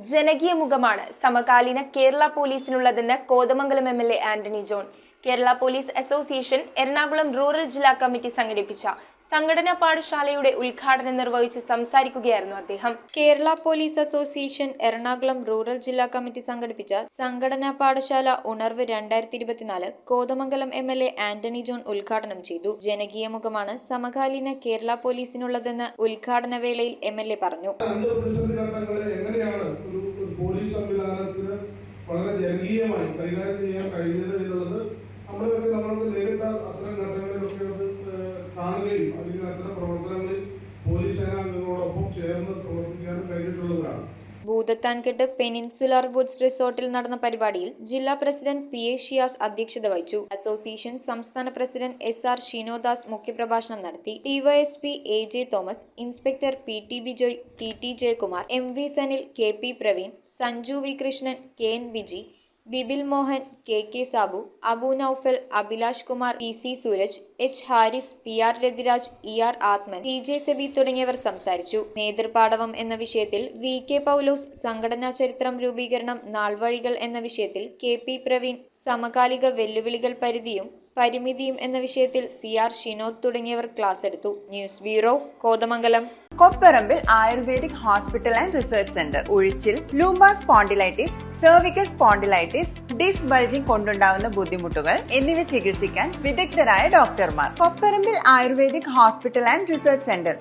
ജനകീയ മുഖമാണ് സമകാലീന കേരള പോലീസിനുള്ളതെന്ന് Kothamangalam MLA Antony John. Kerala police association Ernakulam rural ജില്ലാ കമ്മിറ്റി സംഘടിപ്പിച്ച സംഘടനാ പാഠശാലയുടെ ഉദ്ഘാടനം നിർവഹിച്ച് സംസാരിക്കുകയായിരുന്നു അദ്ദേഹം. Kerala police association Ernakulam rural ജില്ലാ കമ്മിറ്റി സംഘടിപ്പിച്ച സംഘടനാ പാഠശാല ഉണർവ് 2024 കോതമംഗലം എംഎൽഎ ആന്റണി ജോൺ ഉദ്ഘാടനം ചെയ്തു. ജനകീയ മുഖമാണ് സമകാലീന കേരള പോലീസിനുള്ളതെന്ന് ഉദ്ഘാടന വേളയിൽ എംഎൽഎ പറഞ്ഞു. പോലീസ് സംവിധാനത്തിന് വളരെ ജനകീയമായി കൈകാര്യം ചെയ്യാൻ കഴിയുന്നത് എന്നുള്ളത് നമ്മൾക്ക് നേരിട്ട അത്തരം ഘട്ടങ്ങളിലൊക്കെ അത് കാണുകയും അല്ലെങ്കിൽ അത്തരം പ്രവർത്തനങ്ങളിൽ പോലീസ് സേനാംഗങ്ങളോടൊപ്പം ചേർന്ന് പ്രവർത്തിക്കാനും കഴിഞ്ഞിട്ടുള്ളവരാണ്. ഭൂതത്താൻകെട്ട് പെനിൻസുലാർ വുഡ്സ് റിസോർട്ടിൽ നടന്ന പരിപാടിയിൽ ജില്ലാ പ്രസിഡന്റ് പി.എ. ഷിയാസ് അധ്യക്ഷത വഹിച്ചു. അസോസിയേഷൻ സംസ്ഥാന പ്രസിഡന്റ് എസ്.ആർ. ഷിനോദാസ് മുഖ്യപ്രഭാഷണം നടത്തി. DySP A J. Thomas, inspector P T. Bijoy, T T. Jayakumar, M V. Sanil, K P. Praveen, Sanju V. Krishnan, K N. Viji, Bibil Mohan, K K. Sabu, Abu Noufal, Abhilash Kumar, P C. Sooraj, H. Haris, P R. Rathiraj, E R. Athman, T J. Sebi തുടങ്ങിയവർ സംസാരിച്ചു. നേതൃപാടവം എന്ന വിഷയത്തിൽ വി.കെ. പൗലോസ്, സംഘടനാ ചരിത്രം രൂപീകരണം നാൾവഴികൾ എന്ന വിഷയത്തിൽ കെ.പി. പ്രവീൺ, സമകാലിക വെല്ലുവിളികൾ പരിധിയും പരിമിതിയും എന്ന വിഷയത്തിൽ സി.ആർ. ഷിനോദ് തുടങ്ങിയവർ ക്ലാസ് എടുത്തു. News bureau, Kothamangalam. Kopparambil ayurvedic hospital and research centre. ഉഴിച്ചിൽ, lumbar spondylitis, cervical spondylitis, disc bulging കൊണ്ടുണ്ടാവുന്ന ബുദ്ധിമുട്ടുകൾ എന്നിവ ചികിത്സിക്കാൻ വിദഗ്ധരായ ഡോക്ടർമാർ. Kopparambil ayurvedic hospital and research centre.